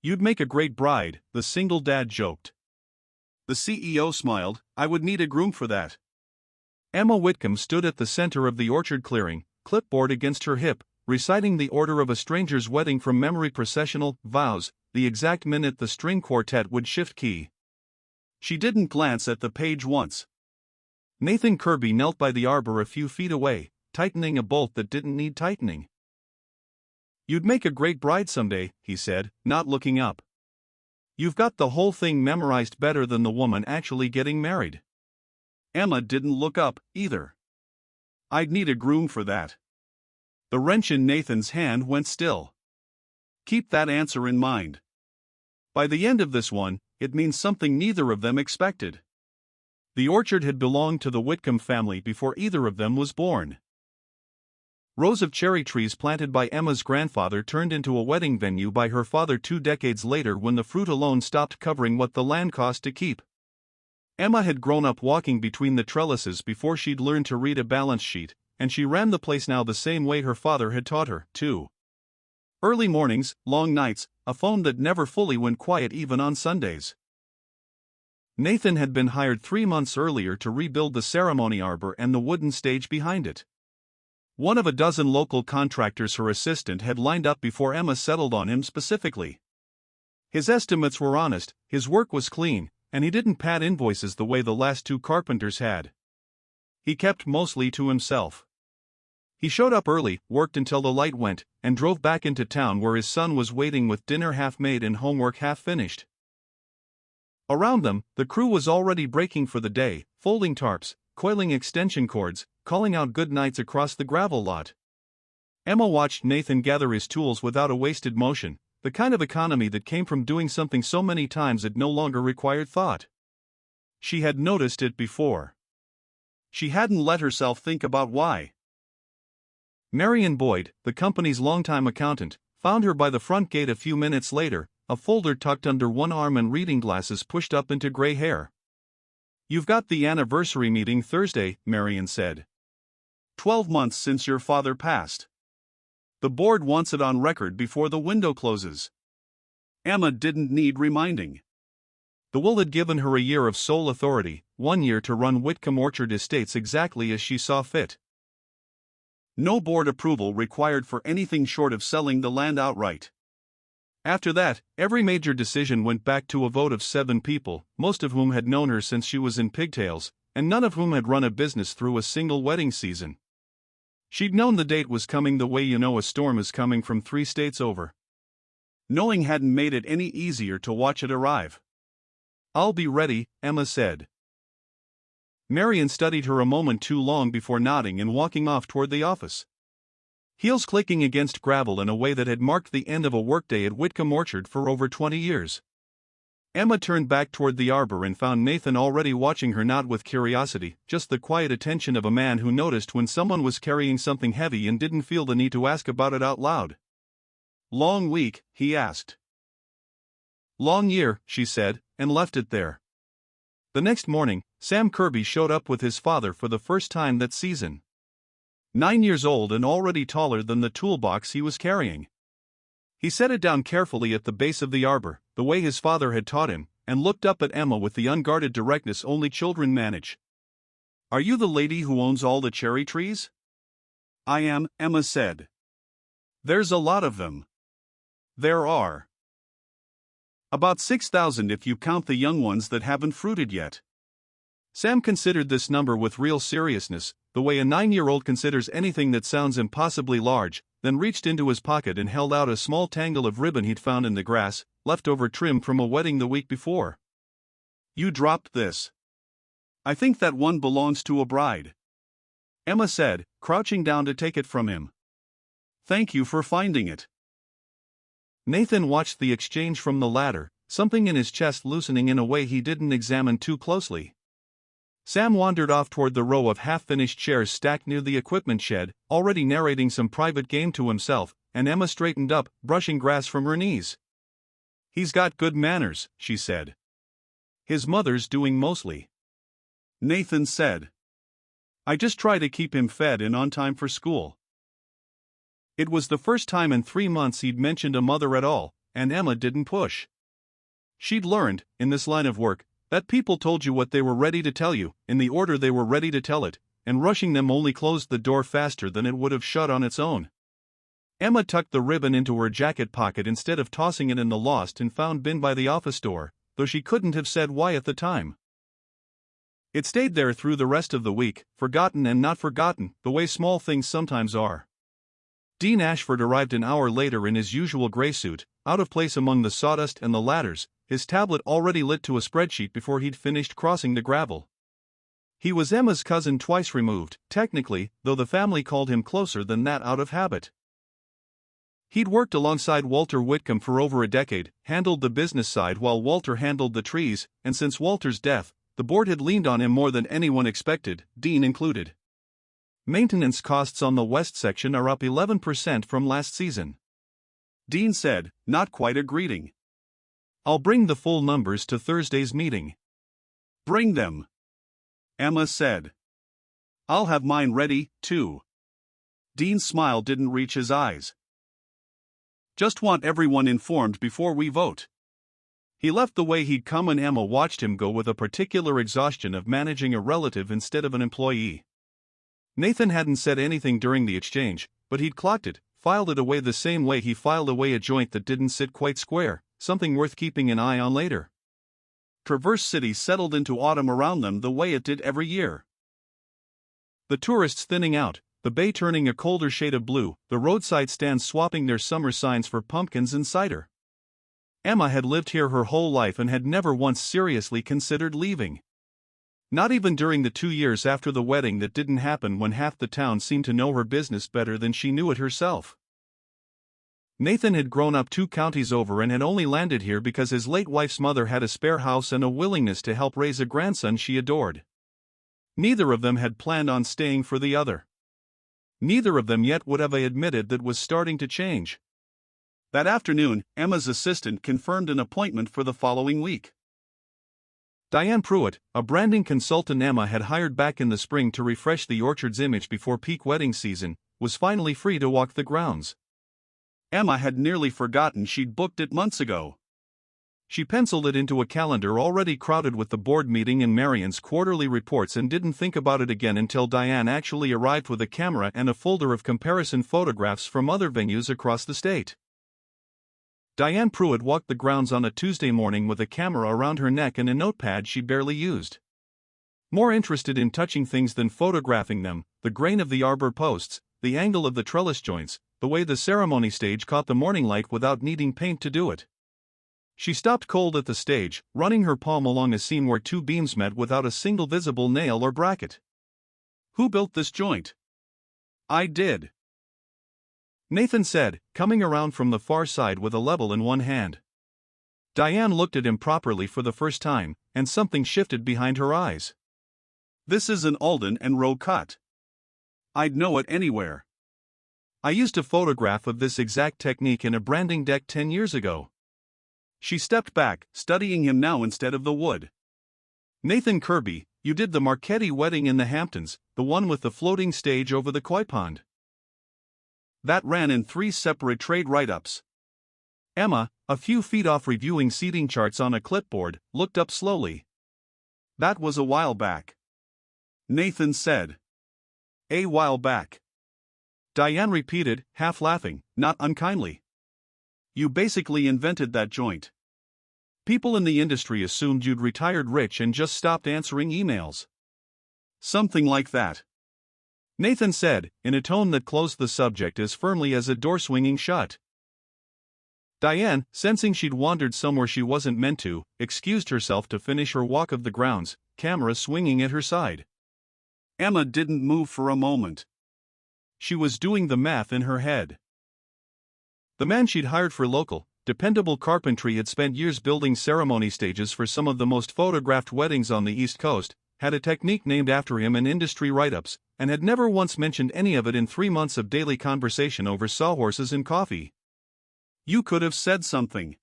You'd make a great bride, the single dad joked. The CEO smiled. I would need a groom for that. Emma Whitcomb stood at the center of the orchard clearing, clipboard against her hip, reciting the order of a stranger's wedding from memory processional vows, the exact minute the string quartet would shift key. She didn't glance at the page once. Nathan Kirby knelt by the arbor a few feet away, tightening a bolt that didn't need tightening. You'd make a great bride someday, he said, not looking up. You've got the whole thing memorized better than the woman actually getting married. Emma didn't look up, either. I'd need a groom for that. The wrench in Nathan's hand went still. Keep that answer in mind. By the end of this one, it means something neither of them expected. The orchard had belonged to the Whitcomb family before either of them was born. Rows of cherry trees planted by Emma's grandfather turned into a wedding venue by her father 2 decades later when the fruit alone stopped covering what the land cost to keep. Emma had grown up walking between the trellises before she'd learned to read a balance sheet, and she ran the place now the same way her father had taught her, too. Early mornings, long nights, a phone that never fully went quiet even on Sundays. Nathan had been hired 3 months earlier to rebuild the ceremony arbor and the wooden stage behind it. One of a dozen local contractors her assistant had lined up before Emma settled on him specifically. His estimates were honest, his work was clean, and he didn't pad invoices the way the last 2 carpenters had. He kept mostly to himself. He showed up early, worked until the light went, and drove back into town where his son was waiting with dinner half made and homework half finished. Around them, the crew was already breaking for the day, folding tarps, coiling extension cords, calling out good nights across the gravel lot. Emma watched Nathan gather his tools without a wasted motion, the kind of economy that came from doing something so many times it no longer required thought. She had noticed it before. She hadn't let herself think about why. Marion Boyd, the company's longtime accountant, found her by the front gate a few minutes later, a folder tucked under one arm and reading glasses pushed up into gray hair. You've got the anniversary meeting Thursday, Marion said. 12 months since your father passed. The board wants it on record before the window closes. Emma didn't need reminding. The will had given her a year of sole authority, 1 year to run Whitcomb Orchard Estates exactly as she saw fit. No board approval required for anything short of selling the land outright. After that, every major decision went back to a vote of 7 people, most of whom had known her since she was in pigtails, and none of whom had run a business through a single wedding season. She'd known the date was coming the way you know a storm is coming from 3 states over. Knowing hadn't made it any easier to watch it arrive. I'll be ready, Emma said. Marion studied her a moment too long before nodding and walking off toward the office. Heels clicking against gravel in a way that had marked the end of a workday at Whitcomb Orchard for over 20 years. Emma turned back toward the arbor and found Nathan already watching her, not with curiosity, just the quiet attention of a man who noticed when someone was carrying something heavy and didn't feel the need to ask about it out loud. Long week, he asked. Long year, she said, and left it there. The next morning, Sam Kirby showed up with his father for the first time that season. 9 years old and already taller than the toolbox he was carrying. He set it down carefully at the base of the arbor, the way his father had taught him, and looked up at Emma with the unguarded directness only children manage. Are you the lady who owns all the cherry trees? I am, Emma said. There's a lot of them. There are. About 6,000 if you count the young ones that haven't fruited yet. Sam considered this number with real seriousness, the way a 9-year-old considers anything that sounds impossibly large, then reached into his pocket and held out a small tangle of ribbon he'd found in the grass, leftover trim from a wedding the week before. You dropped this. I think that one belongs to a bride. Emma said, crouching down to take it from him. Thank you for finding it. Nathan watched the exchange from the ladder, something in his chest loosening in a way he didn't examine too closely. Sam wandered off toward the row of half-finished chairs stacked near the equipment shed, already narrating some private game to himself, and Emma straightened up, brushing grass from her knees. He's got good manners, she said. His mother's doing mostly. Nathan said. I just try to keep him fed and on time for school. It was the first time in 3 months he'd mentioned a mother at all, and Emma didn't push. She'd learned, in this line of work, that people told you what they were ready to tell you, in the order they were ready to tell it, and rushing them only closed the door faster than it would have shut on its own. Emma tucked the ribbon into her jacket pocket instead of tossing it in the lost and found bin by the office door, though she couldn't have said why at the time. It stayed there through the rest of the week, forgotten and not forgotten, the way small things sometimes are. Dean Ashford arrived an hour later in his usual gray suit, out of place among the sawdust and the ladders, his tablet already lit to a spreadsheet before he'd finished crossing the gravel. He was Emma's cousin twice removed, technically, though the family called him closer than that out of habit. He'd worked alongside Walter Whitcomb for over a decade, handled the business side while Walter handled the trees, and since Walter's death, the board had leaned on him more than anyone expected, Dean included. Maintenance costs on the west section are up 11% from last season. Dean said, not quite a greeting. I'll bring the full numbers to Thursday's meeting. Bring them, Emma said. I'll have mine ready, too. Dean's smile didn't reach his eyes. Just want everyone informed before we vote. He left the way he'd come and Emma watched him go with a particular exhaustion of managing a relative instead of an employee. Nathan hadn't said anything during the exchange, but he'd clocked it, filed it away the same way he filed away a joint that didn't sit quite square, something worth keeping an eye on later. Traverse City settled into autumn around them the way it did every year. The tourists thinning out, the bay turning a colder shade of blue, the roadside stands swapping their summer signs for pumpkins and cider. Emma had lived here her whole life and had never once seriously considered leaving. Not even during the 2 years after the wedding that didn't happen when half the town seemed to know her business better than she knew it herself. Nathan had grown up 2 counties over and had only landed here because his late wife's mother had a spare house and a willingness to help raise a grandson she adored. Neither of them had planned on staying for the other. Neither of them yet would have admitted that was starting to change. That afternoon, Emma's assistant confirmed an appointment for the following week. Diane Pruitt, a branding consultant Emma had hired back in the spring to refresh the orchard's image before peak wedding season, was finally free to walk the grounds. Emma had nearly forgotten she'd booked it months ago. She penciled it into a calendar already crowded with the board meeting and Marion's quarterly reports and didn't think about it again until Diane actually arrived with a camera and a folder of comparison photographs from other venues across the state. Diane Pruitt walked the grounds on a Tuesday morning with a camera around her neck and a notepad she barely used. More interested in touching things than photographing them, the grain of the arbor posts, the angle of the trellis joints, the way the ceremony stage caught the morning light without needing paint to do it. She stopped cold at the stage, running her palm along a seam where 2 beams met without a single visible nail or bracket. Who built this joint? I did, Nathan said, coming around from the far side with a level in one hand. Diane looked at him properly for the first time, and something shifted behind her eyes. This is an Alden and Rowe cut. I'd know it anywhere. I used a photograph of this exact technique in a branding deck 10 years ago. She stepped back, studying him now instead of the wood. Nathan Kirby, you did the Marchetti wedding in the Hamptons, the one with the floating stage over the koi pond. That ran in 3 separate trade write-ups. Emma, a few feet off reviewing seating charts on a clipboard, looked up slowly. That was a while back, Nathan said. A while back, Diane repeated, half laughing, not unkindly. You basically invented that joint. People in the industry assumed you'd retired rich and just stopped answering emails. Something like that, Nathan said, in a tone that closed the subject as firmly as a door swinging shut. Diane, sensing she'd wandered somewhere she wasn't meant to, excused herself to finish her walk of the grounds, camera swinging at her side. Emma didn't move for a moment. She was doing the math in her head. The man she'd hired for local, dependable carpentry had spent years building ceremony stages for some of the most photographed weddings on the East Coast, had a technique named after him in industry write-ups, and had never once mentioned any of it in 3 months of daily conversation over sawhorses and coffee. You could have said something,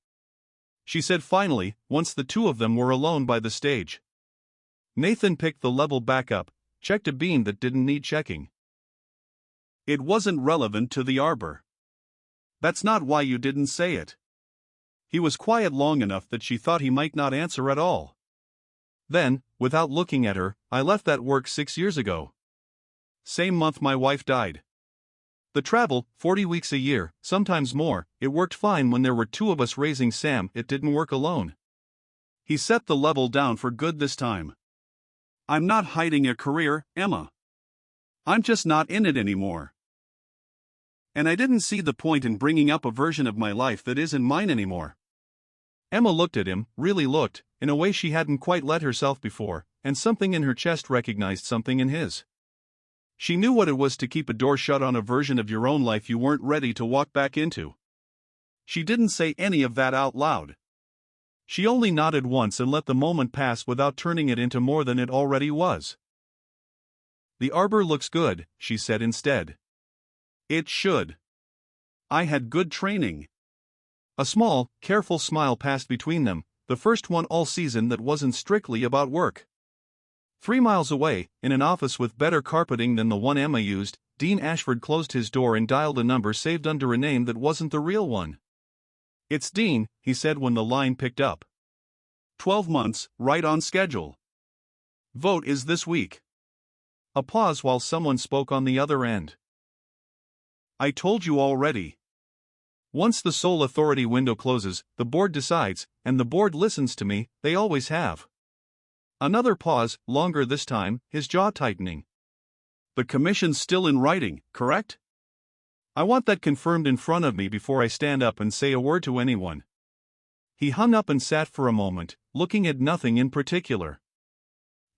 she said finally, once the 2 of them were alone by the stage. Nathan picked the level back up, checked a beam that didn't need checking. It wasn't relevant to the arbor. That's not why you didn't say it. He was quiet long enough that she thought he might not answer at all. Then, without looking at her, I left that work 6 years ago. Same month my wife died. The travel, 40 weeks a year, sometimes more, it worked fine when there were 2 of us raising Sam, it didn't work alone. He set the level down for good this time. I'm not hiding a career, Emma. I'm just not in it anymore. And I didn't see the point in bringing up a version of my life that isn't mine anymore. Emma looked at him, really looked, in a way she hadn't quite let herself before, and something in her chest recognized something in his. She knew what it was to keep a door shut on a version of your own life you weren't ready to walk back into. She didn't say any of that out loud. She only nodded once and let the moment pass without turning it into more than it already was. The arbor looks good, she said instead. It should. I had good training. A small, careful smile passed between them, the first one all season that wasn't strictly about work. 3 miles away, in an office with better carpeting than the one Emma used, Dean Ashford closed his door and dialed a number saved under a name that wasn't the real one. It's Dean, he said when the line picked up. 12 months, right on schedule. Vote is this week. A pause while someone spoke on the other end. I told you already. Once the sole authority window closes, the board decides, and the board listens to me, they always have. Another pause, longer this time, his jaw tightening. The commission's still in writing, correct? I want that confirmed in front of me before I stand up and say a word to anyone. He hung up and sat for a moment, looking at nothing in particular.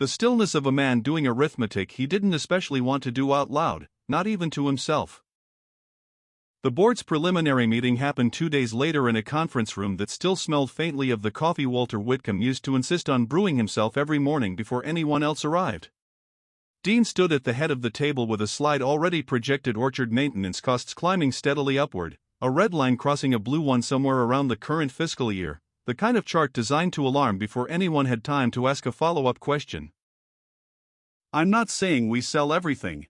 The stillness of a man doing arithmetic he didn't especially want to do out loud, not even to himself. The board's preliminary meeting happened 2 days later in a conference room that still smelled faintly of the coffee Walter Whitcomb used to insist on brewing himself every morning before anyone else arrived. Dean stood at the head of the table with a slide already projected orchard maintenance costs climbing steadily upward, a red line crossing a blue one somewhere around the current fiscal year, the kind of chart designed to alarm before anyone had time to ask a follow-up question. I'm not saying we sell everything,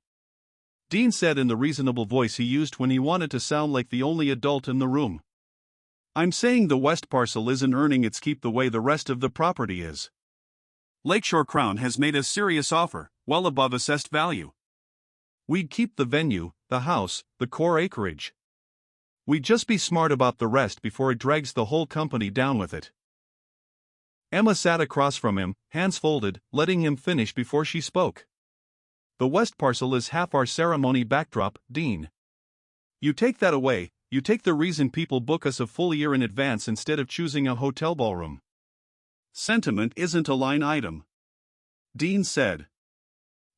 Dean said in the reasonable voice he used when he wanted to sound like the only adult in the room. I'm saying the west parcel isn't earning its keep the way the rest of the property is. Lakeshore Crown has made a serious offer, well above assessed value. We'd keep the venue, the house, the core acreage. We'd just be smart about the rest before it drags the whole company down with it. Emma sat across from him, hands folded, letting him finish before she spoke. The west parcel is half our ceremony backdrop, Dean. You take that away, you take the reason people book us a full year in advance instead of choosing a hotel ballroom. Sentiment isn't a line item, Dean said.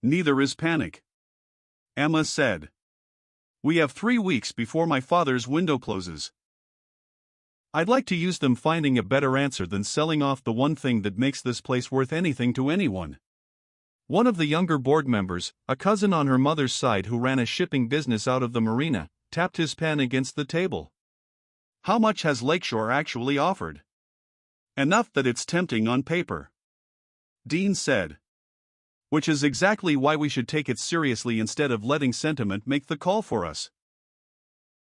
Neither is panic, Emma said. We have 3 weeks before my father's window closes. I'd like to use them finding a better answer than selling off the one thing that makes this place worth anything to anyone. One of the younger board members, a cousin on her mother's side who ran a shipping business out of the marina, tapped his pen against the table. How much has Lakeshore actually offered? Enough that it's tempting on paper, Dean said. Which is exactly why we should take it seriously instead of letting sentiment make the call for us.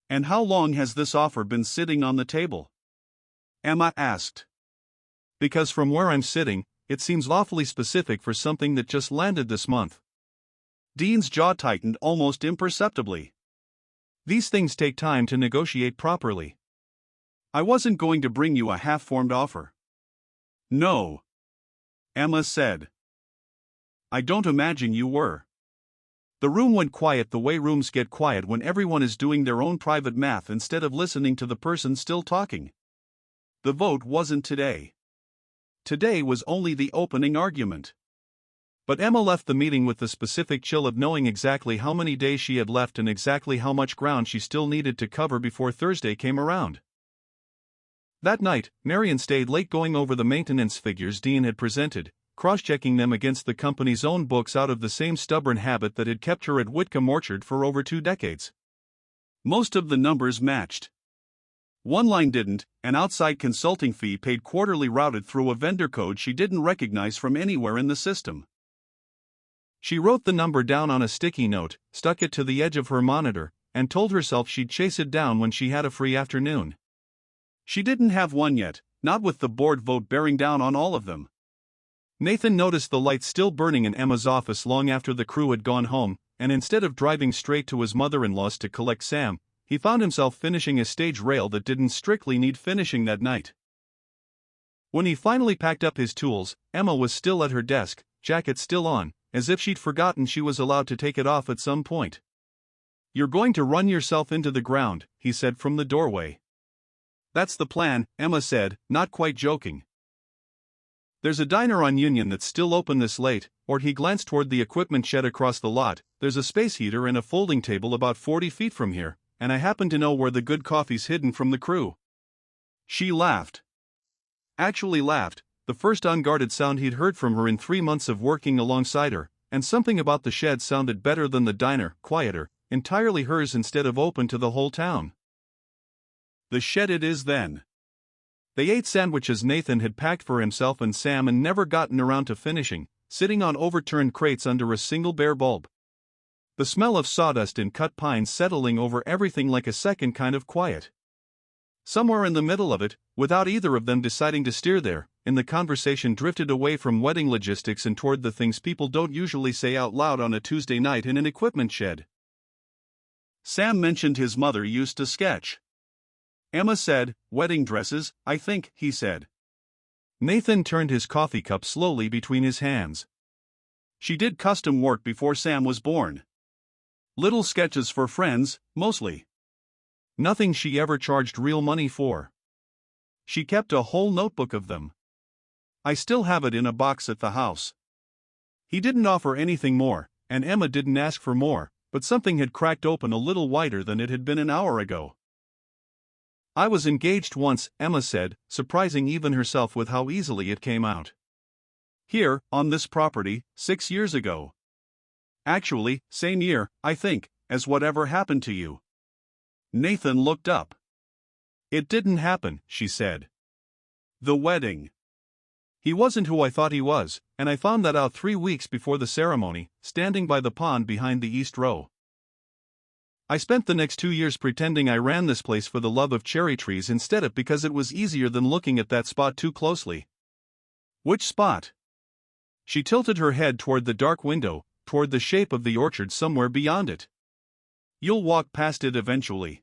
And how long has this offer been sitting on the table? Emma asked. Because from where I'm sitting, it seems awfully specific for something that just landed this month. Dean's jaw tightened almost imperceptibly. These things take time to negotiate properly. I wasn't going to bring you a half-formed offer. No, Emma said. I don't imagine you were. The room went quiet the way rooms get quiet when everyone is doing their own private math instead of listening to the person still talking. The vote wasn't today. Today was only the opening argument. But Emma left the meeting with the specific chill of knowing exactly how many days she had left and exactly how much ground she still needed to cover before Thursday came around. That night, Marion stayed late going over the maintenance figures Dean had presented, cross-checking them against the company's own books out of the same stubborn habit that had kept her at Whitcomb Orchard for over 2 decades. Most of the numbers matched. One line didn't, an outside consulting fee paid quarterly routed through a vendor code she didn't recognize from anywhere in the system. She wrote the number down on a sticky note, stuck it to the edge of her monitor, and told herself she'd chase it down when she had a free afternoon. She didn't have one yet, not with the board vote bearing down on all of them. Nathan noticed the lights still burning in Emma's office long after the crew had gone home, and instead of driving straight to his mother-in-law's to collect Sam, he found himself finishing a stage rail that didn't strictly need finishing that night. When he finally packed up his tools, Emma was still at her desk, jacket still on, as if she'd forgotten she was allowed to take it off at some point. "You're going to run yourself into the ground," he said from the doorway. "That's the plan," Emma said, not quite joking. "There's a diner on Union that's still open this late," or he glanced toward the equipment shed across the lot. "There's a space heater and a folding table about 40 feet from here, and I happen to know where the good coffee's hidden from the crew." She laughed. Actually laughed, the first unguarded sound he'd heard from her in 3 months of working alongside her, and something about the shed sounded better than the diner, quieter, entirely hers instead of open to the whole town. The shed it is then. They ate sandwiches Nathan had packed for himself and Sam and never gotten around to finishing, sitting on overturned crates under a single bare bulb. The smell of sawdust and cut pines settling over everything like a second kind of quiet. Somewhere in the middle of it, without either of them deciding to steer there, the conversation drifted away from wedding logistics and toward the things people don't usually say out loud on a Tuesday night in an equipment shed. Sam mentioned his mother used to sketch. Emma said, "Wedding dresses, I think," he said. Nathan turned his coffee cup slowly between his hands. "She did custom work before Sam was born. Little sketches for friends, mostly. Nothing she ever charged real money for. She kept a whole notebook of them. I still have it in a box at the house." He didn't offer anything more, and Emma didn't ask for more, but something had cracked open a little wider than it had been an hour ago. "I was engaged once," Emma said, surprising even herself with how easily it came out. "Here, on this property, 6 years ago. Actually, same year, I think, as whatever happened to you." Nathan looked up. "It didn't happen," she said. "The wedding. He wasn't who I thought he was, and I found that out 3 weeks before the ceremony, standing by the pond behind the east row. I spent the next 2 years pretending I ran this place for the love of cherry trees instead of because it was easier than looking at that spot too closely." "Which spot?" She tilted her head toward the dark window, toward the shape of the orchard somewhere beyond it. "You'll walk past it eventually.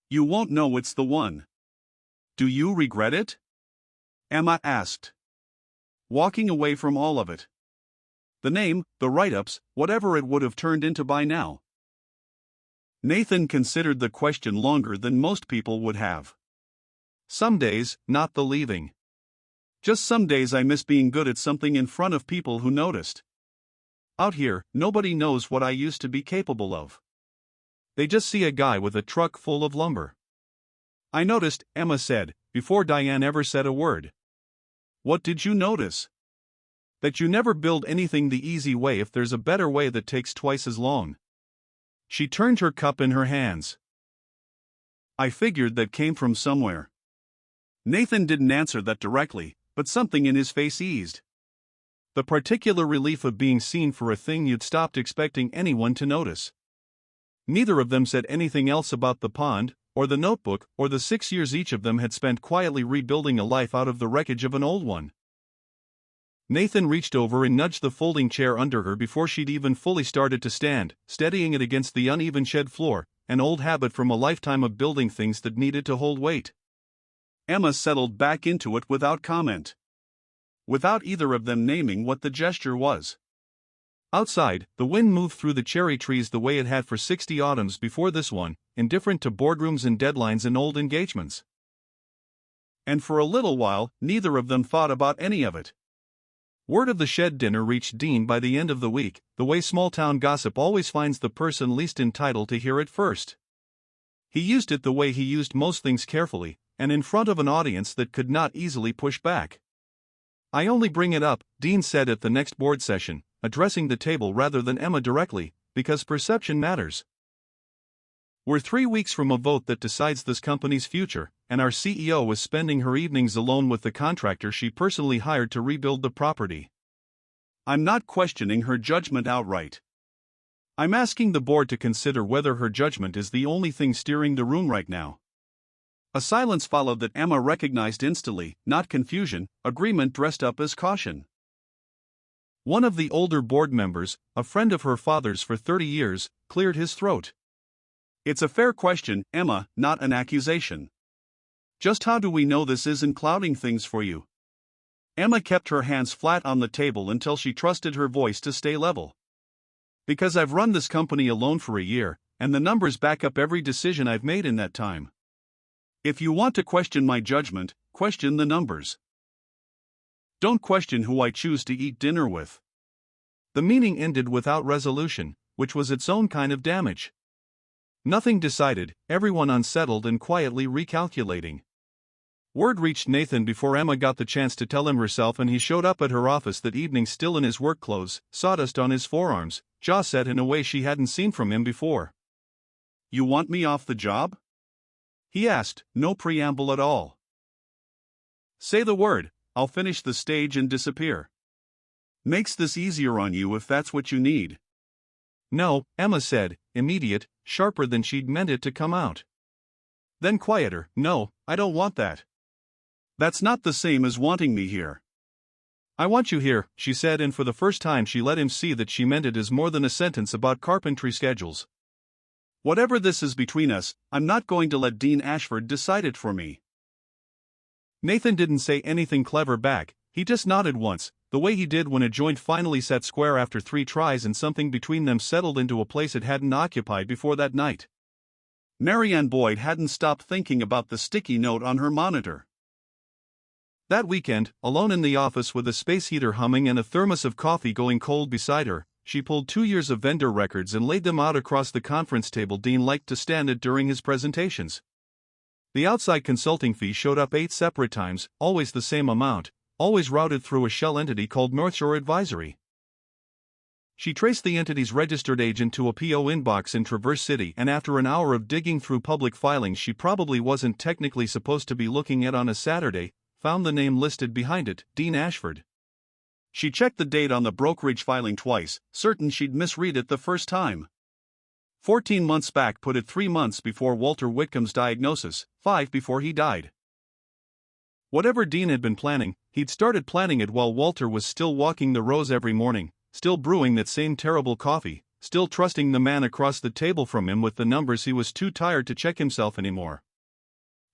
You won't know it's the one." "Do you regret it?" Emma asked. "Walking away from all of it. The name, the write-ups, whatever it would have turned into by now." Nathan considered the question longer than most people would have. "Some days, not the leaving. Just some days I miss being good at something in front of people who noticed. Out here, nobody knows what I used to be capable of. They just see a guy with a truck full of lumber." "I noticed," Emma said, before Diane ever said a word. "What did you notice?" "That you never build anything the easy way if there's a better way that takes twice as long." She turned her cup in her hands. "I figured that came from somewhere." Nathan didn't answer that directly, but something in his face eased. The particular relief of being seen for a thing you'd stopped expecting anyone to notice. Neither of them said anything else about the pond, or the notebook, or the 6 years each of them had spent quietly rebuilding a life out of the wreckage of an old one. Nathan reached over and nudged the folding chair under her before she'd even fully started to stand, steadying it against the uneven shed floor, an old habit from a lifetime of building things that needed to hold weight. Emma settled back into it without comment. Without either of them naming what the gesture was. Outside, the wind moved through the cherry trees the way it had for 60 autumns before this one, indifferent to boardrooms and deadlines and old engagements. And for a little while, neither of them thought about any of it. Word of the shed dinner reached Dean by the end of the week, the way small-town gossip always finds the person least entitled to hear it first. He used it the way he used most things, carefully, and in front of an audience that could not easily push back. "I only bring it up," Dean said at the next board session, addressing the table rather than Emma directly, "because perception matters. We're 3 weeks from a vote that decides this company's future, and our CEO is spending her evenings alone with the contractor she personally hired to rebuild the property. I'm not questioning her judgment outright. I'm asking the board to consider whether her judgment is the only thing steering the room right now. A silence followed that Emma recognized instantly, not confusion, agreement dressed up as caution. One of the older board members, a friend of her father's for 30 years, cleared his throat. It's a fair question, Emma, not an accusation. Just how do we know this isn't clouding things for you? Emma kept her hands flat on the table until she trusted her voice to stay level. Because I've run this company alone for a year, and the numbers back up every decision I've made in that time. If you want to question my judgment, question the numbers. Don't question who I choose to eat dinner with. The meeting ended without resolution, which was its own kind of damage. Nothing decided, everyone unsettled and quietly recalculating. Word reached Nathan before Emma got the chance to tell him herself, and he showed up at her office that evening still in his work clothes, sawdust on his forearms, jaw set in a way she hadn't seen from him before. You want me off the job? He asked, no preamble at all. Say the word, I'll finish the stage and disappear. Makes this easier on you if that's what you need. No, Emma said, immediate, sharper than she'd meant it to come out. Then quieter, no, I don't want that. That's not the same as wanting me here. I want you here, she said, and for the first time she let him see that she meant it as more than a sentence about carpentry schedules. Whatever this is between us, I'm not going to let Dean Ashford decide it for me. Nathan didn't say anything clever back, he just nodded once, the way he did when a joint finally sat square after 3 tries and something between them settled into a place it hadn't occupied before that night. Marianne Boyd hadn't stopped thinking about the sticky note on her monitor. That weekend, alone in the office with a space heater humming and a thermos of coffee going cold beside her, she pulled 2 years of vendor records and laid them out across the conference table Dean liked to stand at during his presentations. The outside consulting fee showed up 8 separate times, always the same amount, always routed through a shell entity called Northshore Advisory. She traced the entity's registered agent to a PO inbox in Traverse City, and after an hour of digging through public filings she probably wasn't technically supposed to be looking at on a Saturday, found the name listed behind it, Dean Ashford. She checked the date on the brokerage filing twice, certain she'd misread it the first time. 14 months back put it 3 months before Walter Whitcomb's diagnosis, 5 before he died. Whatever Dean had been planning, he'd started planning it while Walter was still walking the rows every morning, still brewing that same terrible coffee, still trusting the man across the table from him with the numbers he was too tired to check himself anymore.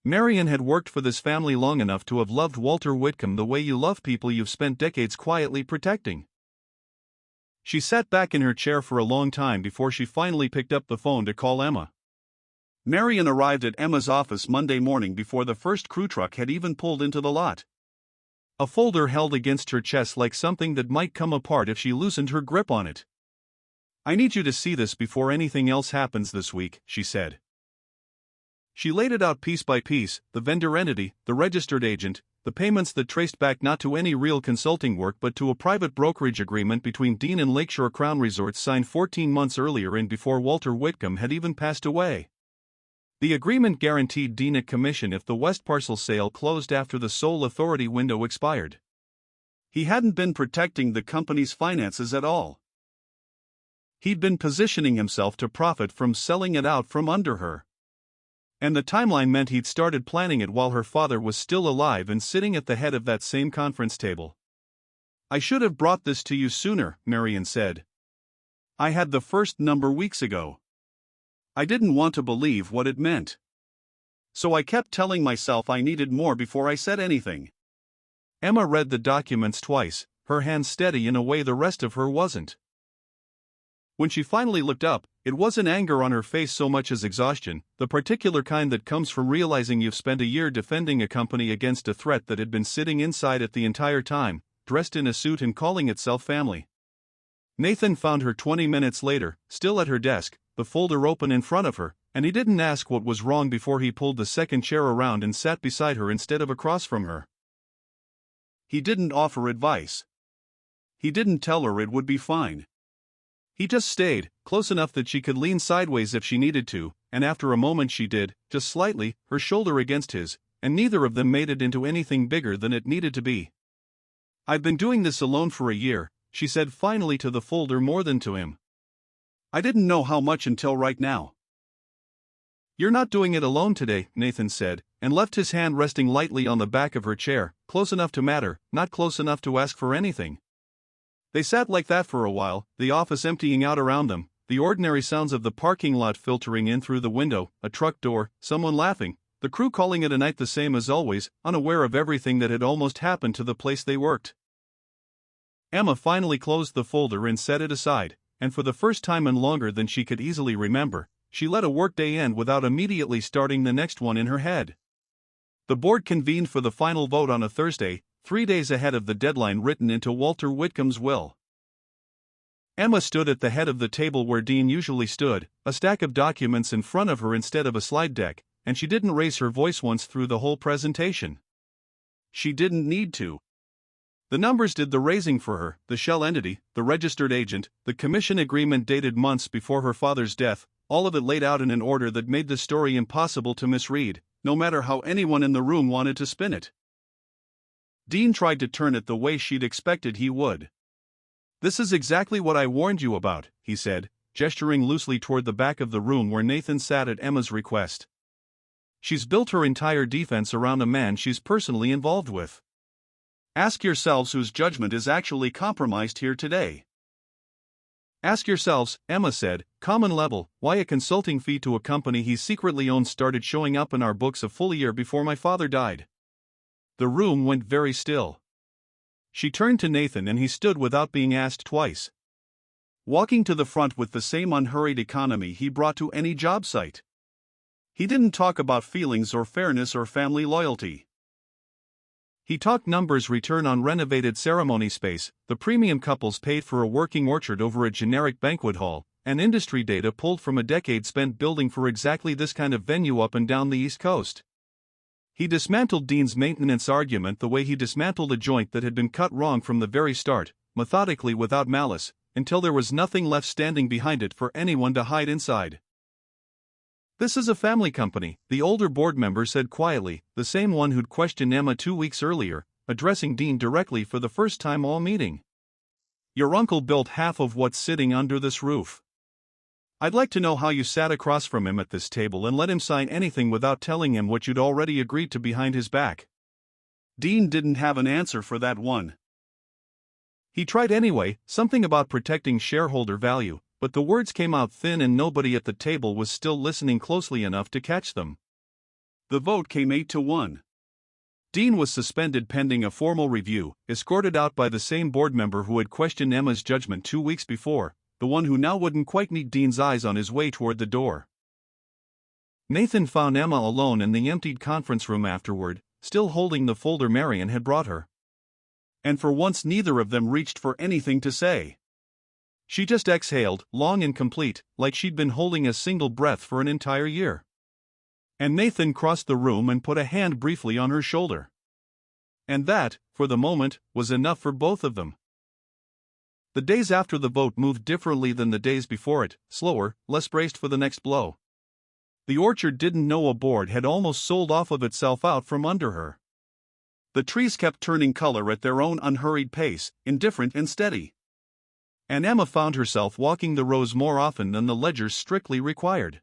Marian had worked for this family long enough to have loved Walter Whitcomb the way you love people you've spent decades quietly protecting. She sat back in her chair for a long time before she finally picked up the phone to call Emma. Marian arrived at Emma's office Monday morning before the first crew truck had even pulled into the lot. A folder held against her chest like something that might come apart if she loosened her grip on it. I need you to see this before anything else happens this week, she said. She laid it out piece by piece, the vendor entity, the registered agent, the payments that traced back not to any real consulting work but to a private brokerage agreement between Dean and Lakeshore Crown Resorts signed 14 months earlier and before Walter Whitcomb had even passed away. The agreement guaranteed Dean a commission if the West Parcel sale closed after the sole authority window expired. He hadn't been protecting the company's finances at all. He'd been positioning himself to profit from selling it out from under her. And the timeline meant he'd started planning it while her father was still alive and sitting at the head of that same conference table. I should have brought this to you sooner, Marian said. I had the first number weeks ago. I didn't want to believe what it meant. So I kept telling myself I needed more before I said anything. Emma read the documents twice, her hand steady in a way the rest of her wasn't. When she finally looked up, it wasn't anger on her face so much as exhaustion, the particular kind that comes from realizing you've spent a year defending a company against a threat that had been sitting inside it the entire time, dressed in a suit and calling itself family. Nathan found her 20 minutes later, still at her desk, the folder open in front of her, and he didn't ask what was wrong before he pulled the second chair around and sat beside her instead of across from her. He didn't offer advice. He didn't tell her it would be fine. He just stayed, close enough that she could lean sideways if she needed to, and after a moment she did, just slightly, her shoulder against his, and neither of them made it into anything bigger than it needed to be. I've been doing this alone for a year, she said finally to the folder more than to him. I didn't know how much until right now. You're not doing it alone today, Nathan said, and left his hand resting lightly on the back of her chair, close enough to matter, not close enough to ask for anything. They sat like that for a while, the office emptying out around them, the ordinary sounds of the parking lot filtering in through the window, a truck door, someone laughing, the crew calling it a night the same as always, unaware of everything that had almost happened to the place they worked. Emma finally closed the folder and set it aside, and for the first time and longer than she could easily remember, she let a workday end without immediately starting the next one in her head. The board convened for the final vote on a Thursday, 3 days ahead of the deadline written into Walter Whitcomb's will. Emma stood at the head of the table where Dean usually stood, a stack of documents in front of her instead of a slide deck, and she didn't raise her voice once through the whole presentation. She didn't need to. The numbers did the raising for her, the shell entity, the registered agent, the commission agreement dated months before her father's death, all of it laid out in an order that made the story impossible to misread, no matter how anyone in the room wanted to spin it. Dean tried to turn it the way she'd expected he would. "This is exactly what I warned you about," he said, gesturing loosely toward the back of the room where Nathan sat at Emma's request. "She's built her entire defense around a man she's personally involved with. Ask yourselves whose judgment is actually compromised here today." "Ask yourselves," Emma said, common level, "why a consulting fee to a company he secretly owned started showing up in our books a full year before my father died." The room went very still. She turned to Nathan and he stood without being asked twice. Walking to the front with the same unhurried economy he brought to any job site. He didn't talk about feelings or fairness or family loyalty. He talked numbers: return on renovated ceremony space, the premium couples paid for a working orchard over a generic banquet hall, and industry data pulled from a decade spent building for exactly this kind of venue up and down the East Coast. He dismantled Dean's maintenance argument the way he dismantled a joint that had been cut wrong from the very start, methodically without malice, until there was nothing left standing behind it for anyone to hide inside. "This is a family company," the older board member said quietly, the same one who'd questioned Emma 2 weeks earlier, addressing Dean directly for the first time all meeting. "Your uncle built half of what's sitting under this roof. I'd like to know how you sat across from him at this table and let him sign anything without telling him what you'd already agreed to behind his back." Dean didn't have an answer for that one. He tried anyway, something about protecting shareholder value, but the words came out thin and nobody at the table was still listening closely enough to catch them. The vote came 8-1. Dean was suspended pending a formal review, escorted out by the same board member who had questioned Emma's judgment 2 weeks before, the one who now wouldn't quite meet Dean's eyes on his way toward the door. Nathan found Emma alone in the emptied conference room afterward, still holding the folder Marion had brought her. And for once neither of them reached for anything to say. She just exhaled, long and complete, like she'd been holding a single breath for an entire year. And Nathan crossed the room and put a hand briefly on her shoulder. And that, for the moment, was enough for both of them. The days after the vote moved differently than the days before it, slower, less braced for the next blow. The orchard didn't know a board had almost sold off of itself out from under her. The trees kept turning color at their own unhurried pace, indifferent and steady. And Emma found herself walking the rows more often than the ledgers strictly required.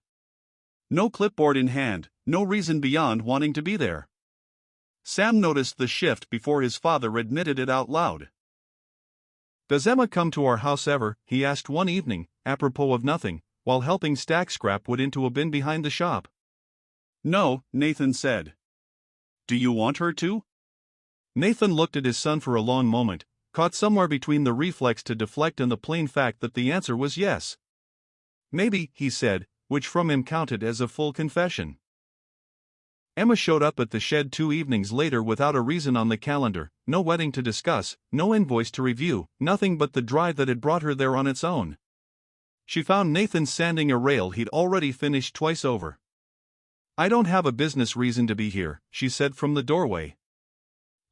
No clipboard in hand, no reason beyond wanting to be there. Sam noticed the shift before his father admitted it out loud. "Does Emma come to our house ever?" he asked one evening, apropos of nothing, while helping stack scrap wood into a bin behind the shop. "No," Nathan said. "Do you want her to?" Nathan looked at his son for a long moment, caught somewhere between the reflex to deflect and the plain fact that the answer was yes. "Maybe," he said, which from him counted as a full confession. Emma showed up at the shed 2 evenings later without a reason on the calendar, no wedding to discuss, no invoice to review, nothing but the drive that had brought her there on its own. She found Nathan sanding a rail he'd already finished twice over. "I don't have a business reason to be here," she said from the doorway.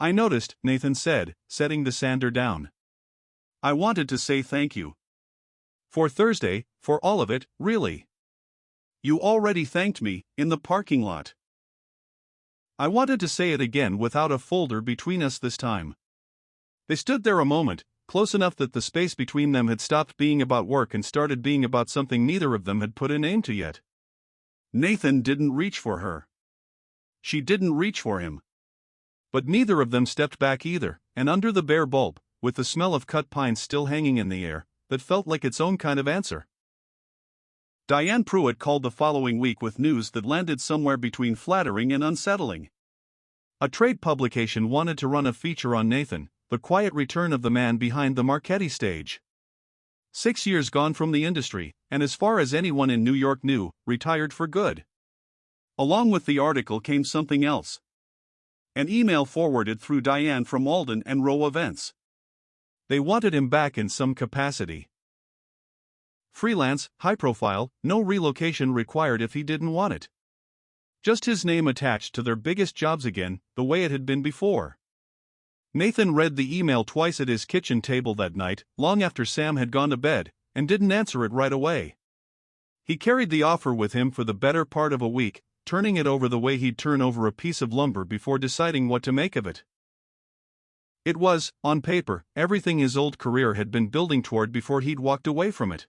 "I noticed," Nathan said, setting the sander down. "I wanted to say thank you. For Thursday, for all of it, really. You already thanked me, in the parking lot. I wanted to say it again without a folder between us this time." They stood there a moment, close enough that the space between them had stopped being about work and started being about something neither of them had put a name to yet. Nathan didn't reach for her. she didn't reach for him. But neither of them stepped back either, and under the bare bulb, with the smell of cut pine still hanging in the air, that felt like its own kind of answer. Diane Pruitt called the following week with news that landed somewhere between flattering and unsettling. A trade publication wanted to run a feature on Nathan, the quiet return of the man behind the Marchetti stage. 6 years gone from the industry, and as far as anyone in New York knew, retired for good. Along with the article came something else. An email forwarded through Diane from Alden and Rowe Events. They wanted him back in some capacity. Freelance, high profile, no relocation required if he didn't want it. Just his name attached to their biggest jobs again, the way it had been before. Nathan read the email twice at his kitchen table that night, long after Sam had gone to bed, and didn't answer it right away. He carried the offer with him for the better part of a week, turning it over the way he'd turn over a piece of lumber before deciding what to make of it. It was, on paper, everything his old career had been building toward before he'd walked away from it.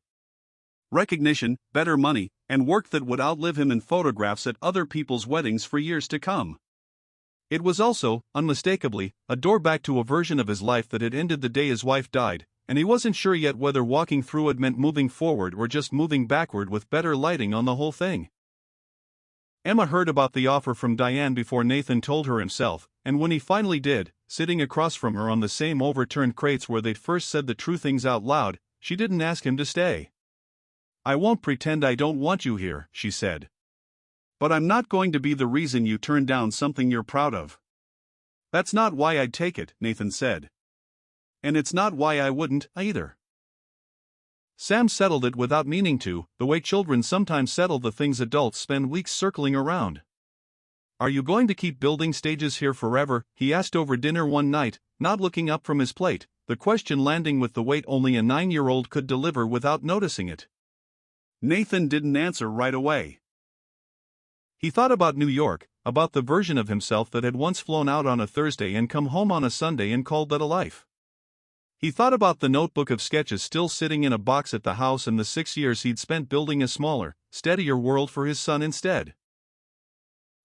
Recognition, better money, and work that would outlive him in photographs at other people's weddings for years to come. It was also, unmistakably, a door back to a version of his life that had ended the day his wife died, and he wasn't sure yet whether walking through it meant moving forward or just moving backward with better lighting on the whole thing. Emma heard about the offer from Diane before Nathan told her himself, and when he finally did, sitting across from her on the same overturned crates where they'd first said the true things out loud, she didn't ask him to stay. "I won't pretend I don't want you here," she said. "But I'm not going to be the reason you turn down something you're proud of." "That's not why I'd take it," Nathan said. "And it's not why I wouldn't, either." Sam settled it without meaning to, the way children sometimes settle the things adults spend weeks circling around. "Are you going to keep building stages here forever?" he asked over dinner one night, not looking up from his plate, the question landing with the weight only a 9-year-old could deliver without noticing it. Nathan didn't answer right away. He thought about New York, about the version of himself that had once flown out on a Thursday and come home on a Sunday and called that a life. He thought about the notebook of sketches still sitting in a box at the house and the 6 years he'd spent building a smaller, steadier world for his son instead.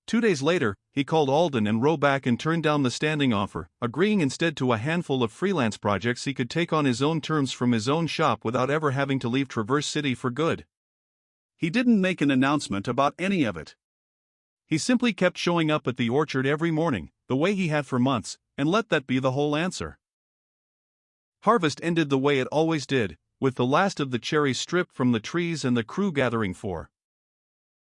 2 days later, he called Alden and Rowe back and turned down the standing offer, agreeing instead to a handful of freelance projects he could take on his own terms from his own shop without ever having to leave Traverse City for good. He didn't make an announcement about any of it. He simply kept showing up at the orchard every morning, the way he had for months, and let that be the whole answer. Harvest ended the way it always did, with the last of the cherries stripped from the trees and the crew gathering for